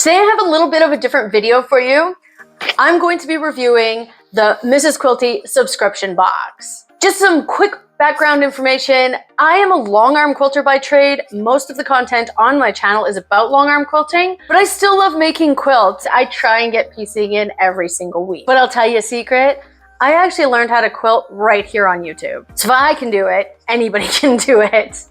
Today I have a little bit of a different video for you. I'm going to be reviewing the Mrs. Quilty subscription box. Just some quick background information. I am a long arm quilter by trade. Most of the content on my channel is about long arm quilting, but I still love making quilts. I try and get piecing in every single week. But I'll tell you a secret. I actually learned how to quilt right here on YouTube. So if I can do it, anybody can do it.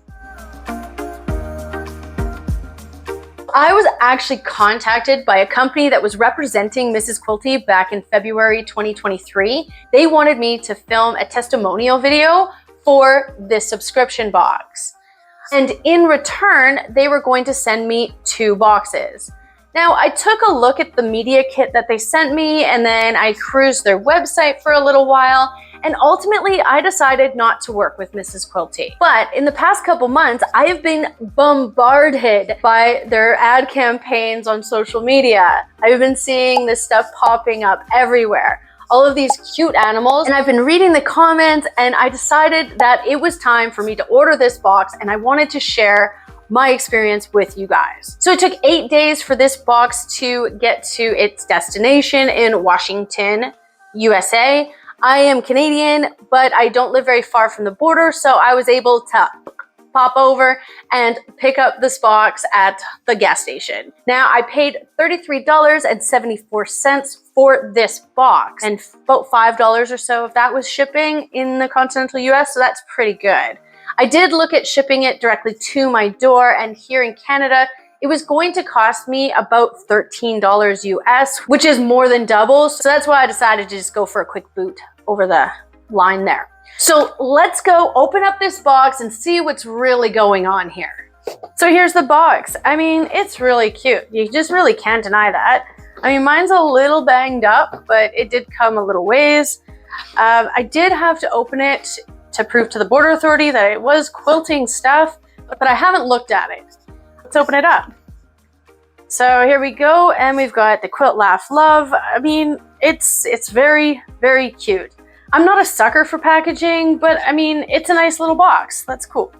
I was actually contacted by a company that was representing Mrs. Quilty back in February 2023. They wanted me to film a testimonial video for this subscription box. And in return, they were going to send me 2 boxes. Now, I took a look at the media kit that they sent me, and then I cruised their website for a little while, and ultimately I decided not to work with Mrs. Quilty. But in the past couple months, I have been bombarded by their ad campaigns on social media. I've been seeing this stuff popping up everywhere. All of these cute animals, and I've been reading the comments, and I decided that it was time for me to order this box, and I wanted to share my experience with you guys. So it took 8 days for this box to get to its destination in Washington, USA. I am Canadian, but I don't live very far from the border, so I was able to pop over and pick up this box at the gas station. Now, I paid $33.74 for this box, and about $5 or so if that was shipping in the continental US, so that's pretty good. I did look at shipping it directly to my door, and here in Canada, it was going to cost me about $13 US, which is more than double. So that's why I decided to just go for a quick boot over the line there. So let's go open up this box and see what's really going on here. So here's the box. I mean, it's really cute. You just really can't deny that. I mean, mine's a little banged up, but it did come a little ways. I did have to open it to prove to the border authority that it was quilting stuff, but I haven't looked at it. Let's open it up. So here we go, and we've got the Quilt Laugh Love. I mean, it's very, very cute. I'm not a sucker for packaging, but I mean, it's a nice little box. That's cool.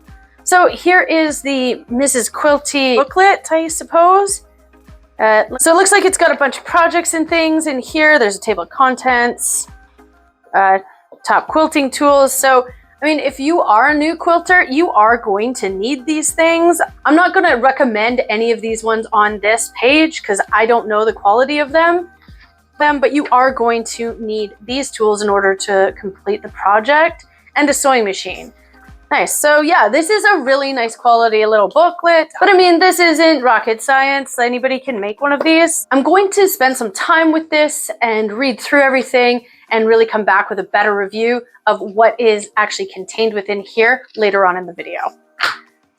So here is the Mrs. Quilty booklet, I suppose. So it looks like it's got a bunch of projects and things in here. There's a table of contents, top quilting tools. So I mean, if you are a new quilter, you are going to need these things. I'm not going to recommend any of these ones on this page because I don't know the quality of them, but you are going to need these tools in order to complete the project, and a sewing machine. Nice. So yeah, this is a really nice quality little booklet, but I mean, this isn't rocket science. Anybody can make one of these. I'm going to spend some time with this and read through everything and really come back with a better review of what is actually contained within here later on in the video.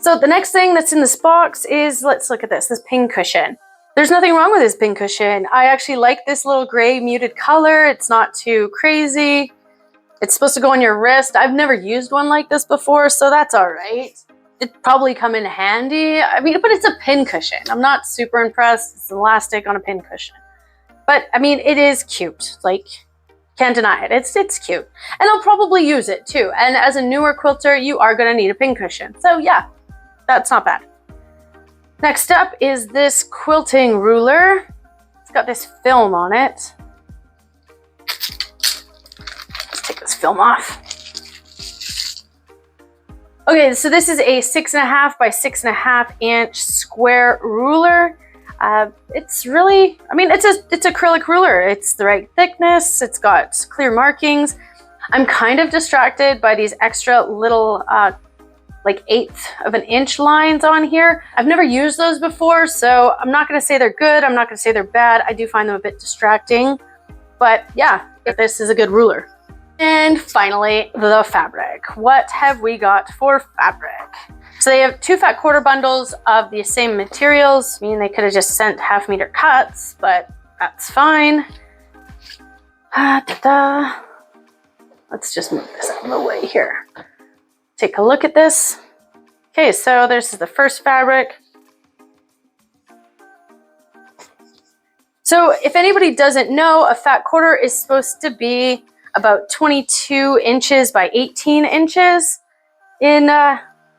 So the next thing that's in this box is, let's look at this pin cushion. There's nothing wrong with this pin cushion. I actually like this little gray muted color. It's not too crazy. It's supposed to go on your wrist. I've never used one like this before, so that's all right. It'd probably come in handy. I mean, but it's a pin cushion. I'm not super impressed. It's elastic on a pin cushion. But I mean, it is cute. Like, can't deny it. It's cute. And I'll probably use it too. And as a newer quilter, you are going to need a pin cushion. So yeah, that's not bad. Next up is this quilting ruler. It's got this film on it. Let's take this film off. Okay, so this is a 6.5 by 6.5 inch square ruler. It's really, I mean, it's acrylic ruler. It's the right thickness. It's got clear markings. I'm kind of distracted by these extra little, like 1/8 of an inch lines on here. I've never used those before, so I'm not going to say they're good. I'm not going to say they're bad. I do find them a bit distracting, but yeah, this is a good ruler. And finally, the fabric. What have we got for fabric? So they have 2 fat quarter bundles of the same materials. I mean, they could have just sent 1/2 meter cuts, but that's fine. Let's just move this out of the way here. Take a look at this. Okay, so this is the first fabric. So if anybody doesn't know, a fat quarter is supposed to be about 22 inches by 18 inches in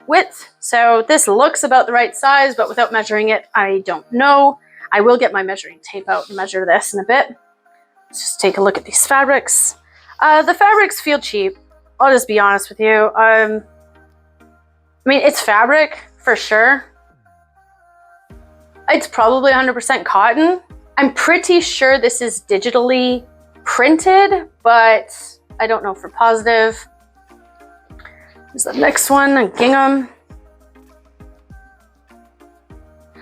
width. So this looks about the right size, but without measuring it, I don't know. I will get my measuring tape out and measure this in a bit. Let's just take a look at these fabrics. The fabrics feel cheap. I'll just be honest with you. I mean, it's fabric for sure. It's probably 100% cotton. I'm pretty sure this is digitally printed, but I don't know for positive. Here's the next one, a gingham.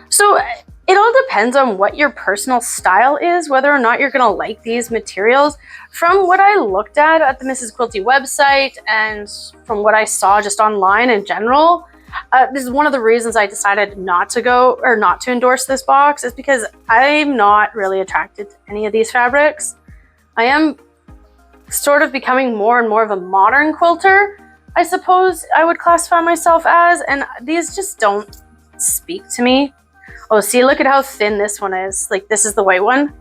So it all depends on what your personal style is, whether or not you're gonna like these materials. From what I looked at the Mrs. Quilty website and from what I saw just online in general, this is one of the reasons I decided not to endorse this box, is because I'm not really attracted to any of these fabrics. I am sort of becoming more and more of a modern quilter, I suppose I would classify myself as, and these just don't speak to me. Oh, see, look at how thin this one is. Like, this is the white one.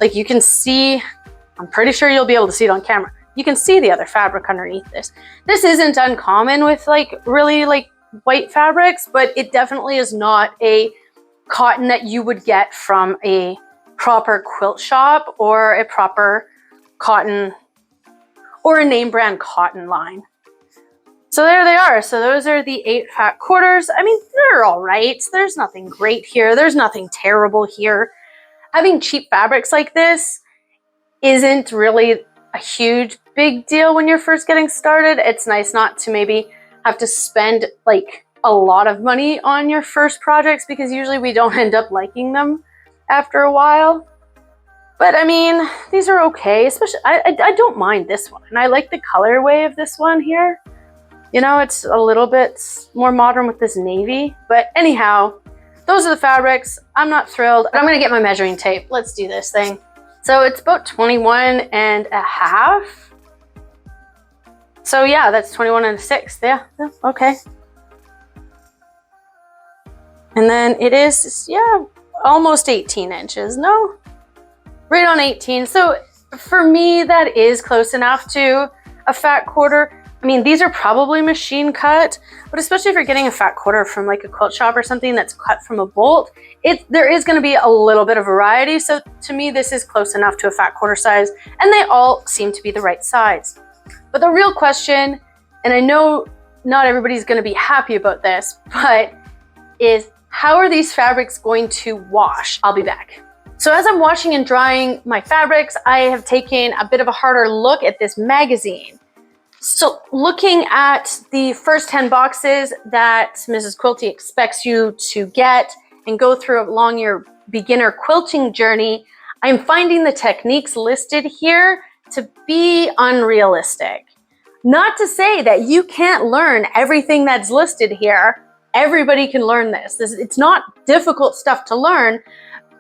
Like, you can see, I'm pretty sure you'll be able to see it on camera. You can see the other fabric underneath this. This isn't uncommon with like really like white fabrics, but it definitely is not a cotton that you would get from a proper quilt shop or a proper cotton or a name brand cotton line. So there they are. So those are the 8 fat quarters. I mean, they're all right. There's nothing great here. There's nothing terrible here. Having cheap fabrics like this isn't really a huge big deal when you're first getting started. It's nice not to maybe have to spend like a lot of money on your first projects, because usually we don't end up liking them after a while. But I mean, these are okay. Especially, I don't mind this one. And I like the colorway of this one here. You know, it's a little bit more modern with this navy. But anyhow, those are the fabrics. I'm not thrilled. But I'm gonna get my measuring tape. Let's do this thing. So it's about 21.5. So yeah, that's 21.6. Yeah, okay. And then it is, yeah, almost 18 inches. No, right on 18. So for me, that is close enough to a fat quarter. I mean, these are probably machine cut, but especially if you're getting a fat quarter from like a quilt shop or something that's cut from a bolt, there is going to be a little bit of variety. So to me, this is close enough to a fat quarter size, and they all seem to be the right size. But the real question, and I know not everybody's going to be happy about this, but is how are these fabrics going to wash? I'll be back. So as I'm washing and drying my fabrics, I have taken a bit of a harder look at this magazine. So looking at the first 10 boxes that Mrs. Quilty expects you to get and go through along your beginner quilting journey, I'm finding the techniques listed here to be unrealistic. Not to say that you can't learn everything that's listed here. Everybody can learn this. It's not difficult stuff to learn,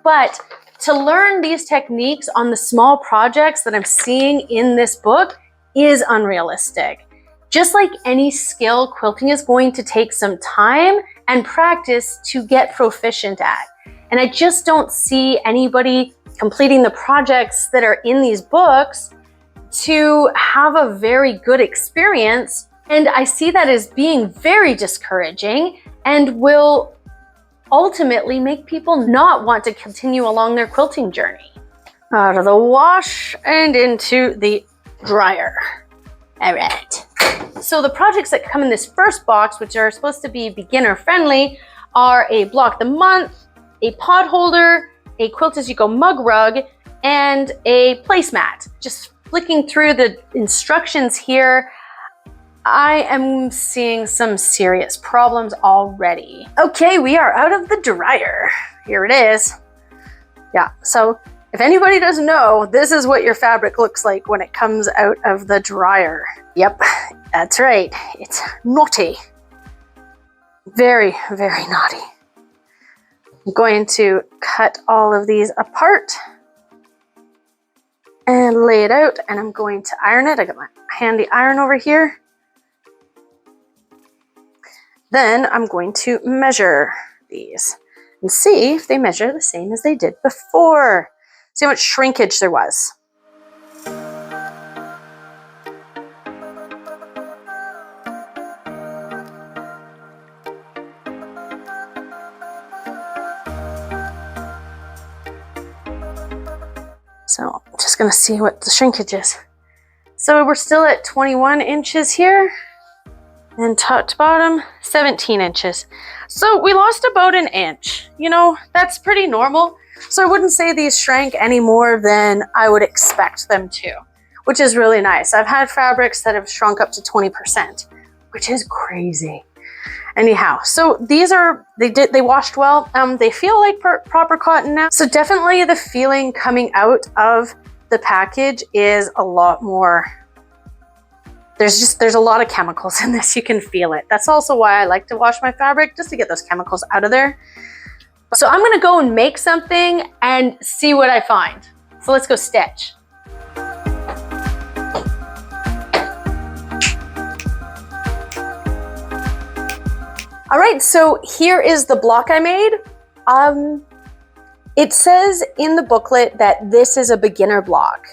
but to learn these techniques on the small projects that I'm seeing in this book is unrealistic. Just like any skill, quilting is going to take some time and practice to get proficient at. And I just don't see anybody completing the projects that are in these books to have a very good experience. And I see that as being very discouraging and will ultimately make people not want to continue along their quilting journey. Out of the wash and into the dryer. All right. So the projects that come in this first box, which are supposed to be beginner friendly, are a block the month, a pot holder, a quilt as you go mug rug, and a placemat. Just flicking through the instructions here, I am seeing some serious problems already. Okay, we are out of the dryer. Here it is. Yeah, so if anybody doesn't know, this is what your fabric looks like when it comes out of the dryer. Yep, that's right. It's naughty. Very, very naughty. I'm going to cut all of these apart and lay it out, and I'm going to iron it. I got my handy iron over here. Then I'm going to measure these and see if they measure the same as they did before. See how much shrinkage there was. So I'm just gonna see what the shrinkage is. So we're still at 21 inches here, and top to bottom, 17 inches. So we lost about an inch. You know, that's pretty normal. So I wouldn't say these shrank any more than I would expect them to, which is really nice. I've had fabrics that have shrunk up to 20%, which is crazy. Anyhow, so these are, they washed well. They feel like proper cotton now. So definitely the feeling coming out of the package is a lot more, there's a lot of chemicals in this. You can feel it. That's also why I like to wash my fabric, just to get those chemicals out of there. So I'm gonna go and make something and see what I find. So let's go stitch. All right, so here is the block I made. It says in the booklet that this is a beginner block.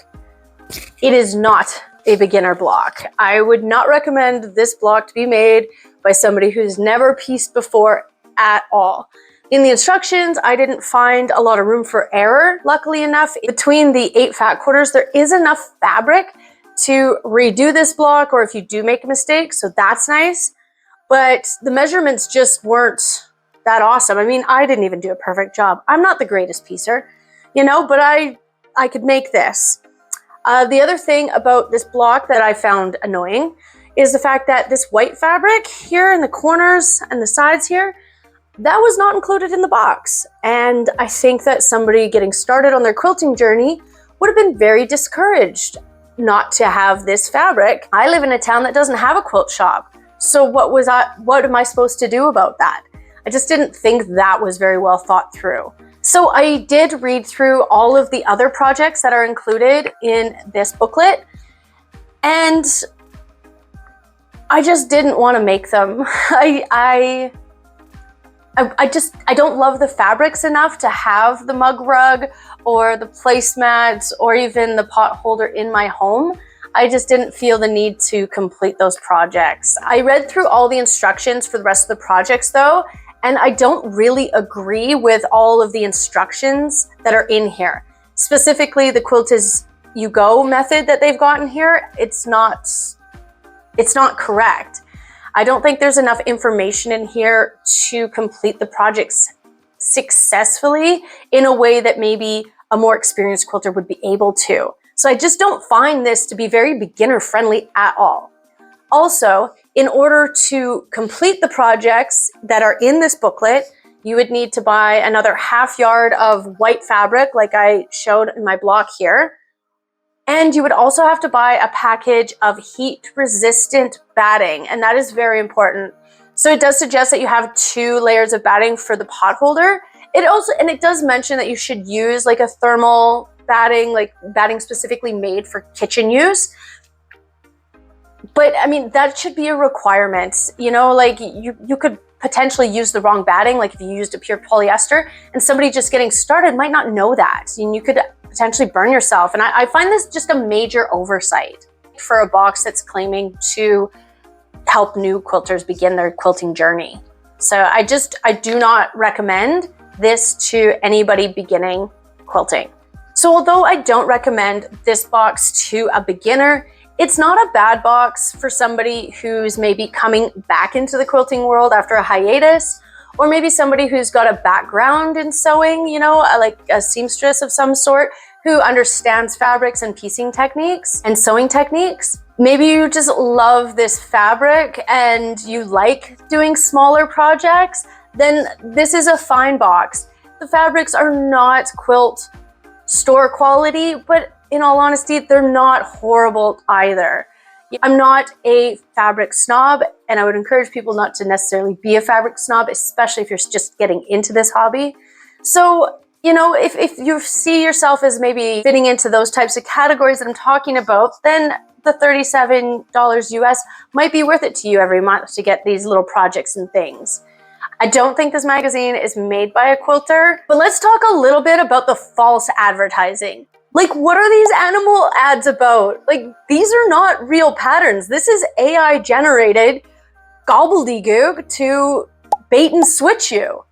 It is not a beginner block. I would not recommend this block to be made by somebody who's never pieced before at all. In the instructions, I didn't find a lot of room for error, luckily enough. Between the 8 fat quarters, there is enough fabric to redo this block, or if you do make a mistake, so that's nice. But the measurements just weren't that awesome. I mean, I didn't even do a perfect job. I'm not the greatest piecer, you know, but I could make this. The other thing about this block that I found annoying is the fact that this white fabric here in the corners and the sides here, that was not included in the box. And I think that somebody getting started on their quilting journey would have been very discouraged not to have this fabric. I live in a town that doesn't have a quilt shop. So what am I supposed to do about that? I just didn't think that was very well thought through. So I did read through all of the other projects that are included in this booklet, and I just didn't want to make them. I don't love the fabrics enough to have the mug rug or the placemats or even the pot holder in my home. I just didn't feel the need to complete those projects. I read through all the instructions for the rest of the projects though, and I don't really agree with all of the instructions that are in here. Specifically, the Quilt as you go method that they've gotten here, it's not correct. I don't think there's enough information in here to complete the projects successfully in a way that maybe a more experienced quilter would be able to. So I just don't find this to be very beginner friendly at all. Also, in order to complete the projects that are in this booklet, you would need to buy another ½ yard of white fabric like I showed in my block here. And you would also have to buy a package of heat resistant batting, and that is very important. So it does suggest that you have 2 layers of batting for the pot holder. It does mention that you should use like a thermal batting, like batting specifically made for kitchen use. But I mean, that should be a requirement, you know, like you could potentially use the wrong batting, like if you used a pure polyester, and somebody just getting started might not know that, and you could potentially burn yourself. And I find this just a major oversight for a box that's claiming to help new quilters begin their quilting journey. So I do not recommend this to anybody beginning quilting. So although I don't recommend this box to a beginner, it's not a bad box for somebody who's maybe coming back into the quilting world after a hiatus, or maybe somebody who's got a background in sewing, you know, like a seamstress of some sort who understands fabrics and piecing techniques and sewing techniques. Maybe you just love this fabric and you like doing smaller projects, then this is a fine box. The fabrics are not quilt store quality, but in all honesty, they're not horrible either. I'm not a fabric snob, and I would encourage people not to necessarily be a fabric snob, especially if you're just getting into this hobby. So, you know, if you see yourself as maybe fitting into those types of categories that I'm talking about, then the $37 US might be worth it to you every month to get these little projects and things. I don't think this magazine is made by a quilter, but let's talk a little bit about the false advertising. Like, what are these animal ads about? Like, these are not real patterns. This is AI generated gobbledygook to bait and switch you.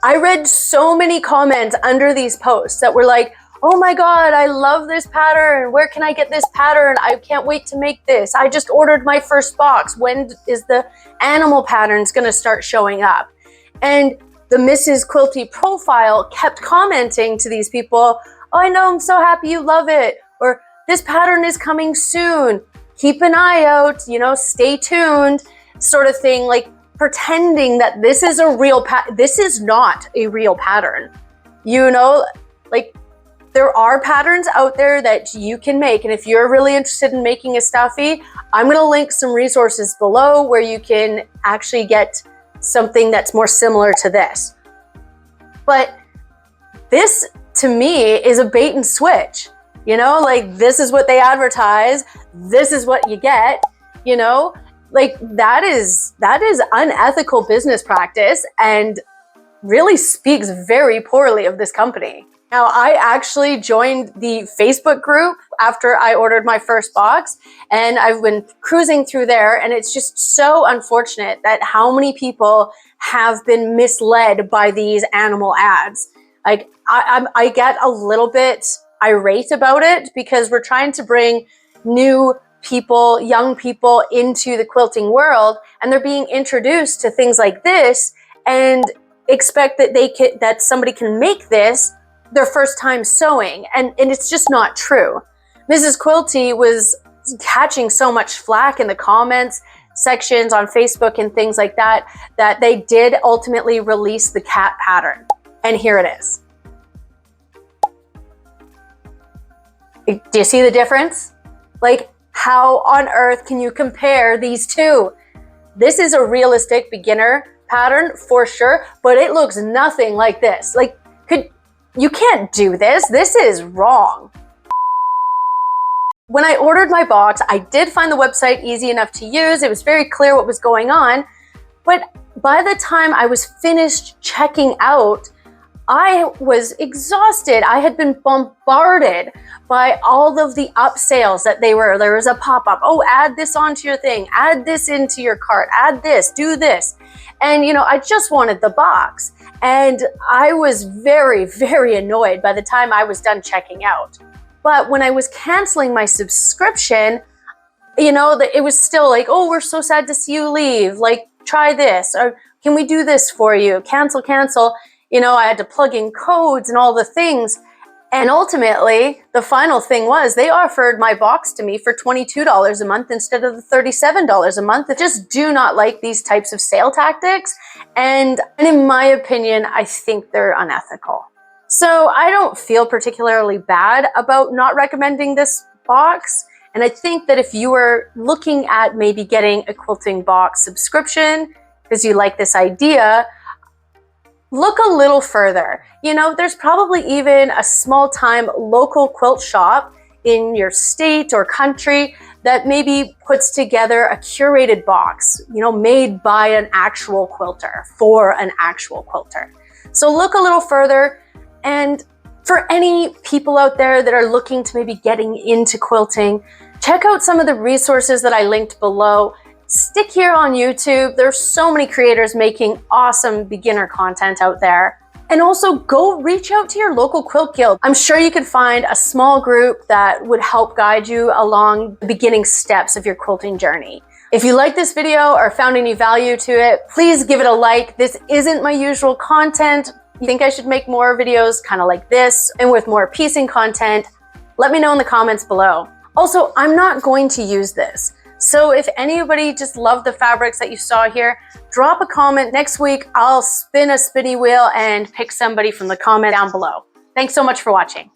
I read so many comments under these posts that were like, oh my God, I love this pattern. Where can I get this pattern? I can't wait to make this. I just ordered my first box. When is the animal patterns gonna start showing up? And the Mrs. Quilty profile kept commenting to these people, oh, I know, I'm so happy you love it. Or this pattern is coming soon. Keep an eye out, you know, stay tuned, sort of thing, like pretending that this is a real this is not a real pattern. You know, like there are patterns out there that you can make. And if you're really interested in making a stuffy, I'm gonna link some resources below where you can actually get something that's more similar to this. But this, to me, is a bait and switch. You know, like this is what they advertise, this is what you get, you know, like that is unethical business practice and really speaks very poorly of this company. Now, I actually joined the Facebook group after I ordered my first box, and I've been cruising through there, and it's just so unfortunate that how many people have been misled by these animal ads. Like I get a little bit irate about it because we're trying to bring new people, young people into the quilting world, and they're being introduced to things like this and expect that that somebody can make this their first time sewing, and it's just not true. Mrs. Quilty was catching so much flack in the comments sections on Facebook and things like that, that they did ultimately release the cat pattern. And here it is. Do you see the difference? Like, how on earth can you compare these two? This is a realistic beginner pattern for sure, but it looks nothing like this. Like, you can't do this. This is wrong. When I ordered my box, I did find the website easy enough to use. It was very clear what was going on. But by the time I was finished checking out, I was exhausted. I had been bombarded by all of the upsells that there was a pop-up. Oh, add this onto your thing, add this into your cart, add this, do this. And you know, I just wanted the box. And I was very, very annoyed by the time I was done checking out. But when I was canceling my subscription, you know, it was still like, oh, we're so sad to see you leave. Like, try this, or can we do this for you? Cancel, cancel. You know, I had to plug in codes and all the things. And ultimately, the final thing was they offered my box to me for $22 a month instead of the $37 a month. I just do not like these types of sale tactics. And in my opinion, I think they're unethical. So I don't feel particularly bad about not recommending this box. And I think that if you were looking at maybe getting a quilting box subscription because you like this idea, look a little further. You know, there's probably even a small-time local quilt shop in your state or country that maybe puts together a curated box, you know, made by an actual quilter for an actual quilter. So look a little further. And for any people out there that are looking to maybe getting into quilting, check out some of the resources that I linked below. Stick here on YouTube. There's so many creators making awesome beginner content out there. And also go reach out to your local quilt guild. I'm sure you could find a small group that would help guide you along the beginning steps of your quilting journey. If you like this video or found any value to it, please give it a like. This isn't my usual content. You think I should make more videos kind of like this and with more piecing content? Let me know in the comments below. Also, I'm not going to use this. So if anybody just loved the fabrics that you saw here, drop a comment. Next week, I'll spin a spinny wheel and pick somebody from the comment down below. Thanks so much for watching.